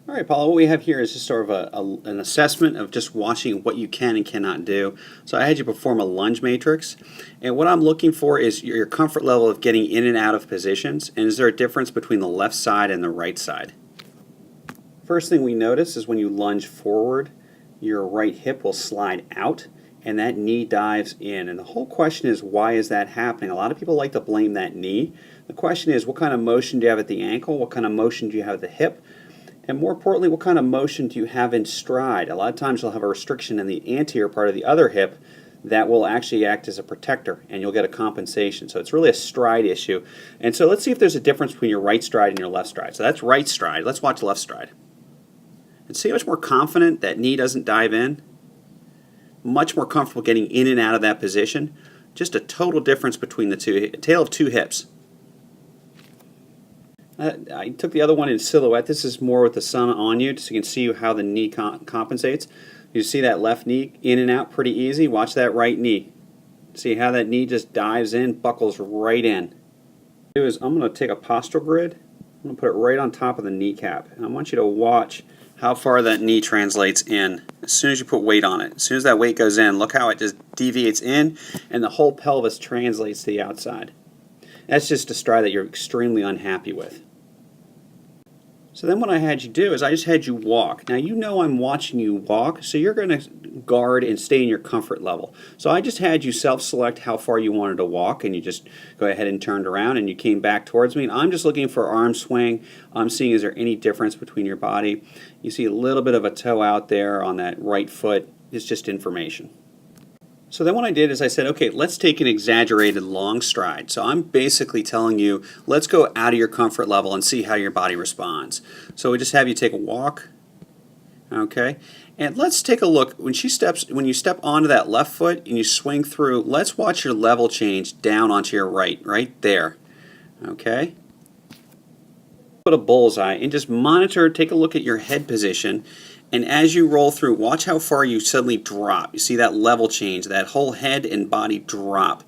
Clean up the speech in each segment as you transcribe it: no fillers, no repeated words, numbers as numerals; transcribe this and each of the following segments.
All right, Paula, what we have here is just sort of an assessment of just watching what you can and cannot do. So I had you perform a lunge matrix, and what I'm looking for is your comfort level of getting in and out of positions, and is there a difference between the left side and the right side? First thing we notice is when you lunge forward, your right hip will slide out, and that knee dives in. And the whole question is, why is that happening? A lot of people like to blame that knee. The question is, what kind of motion do you have at the ankle? What kind of motion do you have at the hip? And more importantly, what kind of motion do you have in stride? A lot of times you'll have a restriction in the anterior part of the other hip that will actually act as a protector, and you'll get a compensation. So it's really a stride issue. And so let's see if there's a difference between your right stride and your left stride. So that's right stride. Let's watch left stride. And see how much more confident that knee doesn't dive in? Much more comfortable getting in and out of that position. Just a total difference between the two, a tale of two hips. I took the other one in silhouette. This is more with the sun on you, so you can see how the knee compensates. You see that left knee in and out pretty easy. Watch that right knee. See how that knee just dives in, buckles right in. I'm going to take a postural grid. I'm going to put it right on top of the kneecap, and I want you to watch how far that knee translates in as soon as you put weight on it. As soon as that weight goes in, look how it just deviates in, and the whole pelvis translates to the outside. That's just a stride that you're extremely unhappy with. So then what I had you do is I just had you walk. Now you know I'm watching you walk, so you're going to guard and stay in your comfort level. So I just had you self-select how far you wanted to walk, and you just go ahead and turned around and you came back towards me. And I'm just looking for arm swing. I'm seeing, is there any difference between your body? You see a little bit of a toe out there on that right foot. It's just information. So then what I did is I said, okay, let's take an exaggerated long stride. So I'm basically telling you, let's go out of your comfort level and see how your body responds. So we just have you take a walk, okay? And let's take a look. When you step onto that left foot and you swing through, let's watch your level change down onto your right there, okay? Put a bullseye and just monitor, take a look at your head position. And as you roll through, watch how far you suddenly drop. You see that level change, that whole head and body drop.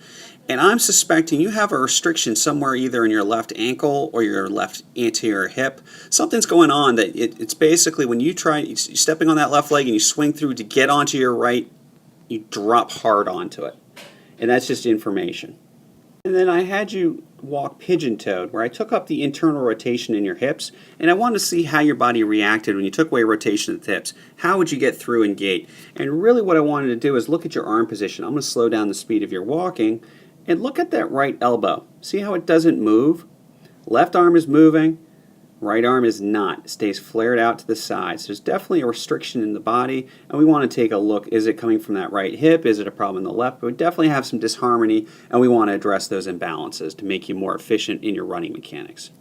And I'm suspecting you have a restriction somewhere either in your left ankle or your left anterior hip. Something's going on that it's basically when you're stepping on that left leg and you swing through to get onto your right, you drop hard onto it. And that's just information. And then I had you walk pigeon-toed, where I took up the internal rotation in your hips, and I wanted to see how your body reacted when you took away rotation of the hips. How would you get through and gait? And really what I wanted to do is look at your arm position. I'm going to slow down the speed of your walking, and look at that right elbow. See how it doesn't move? Left arm is moving, right arm is not. It stays flared out to the side. So there's definitely a restriction in the body, and we want to take a look. Is it coming from that right hip? Is it a problem in the left? But we definitely have some disharmony, and we want to address those imbalances to make you more efficient in your running mechanics.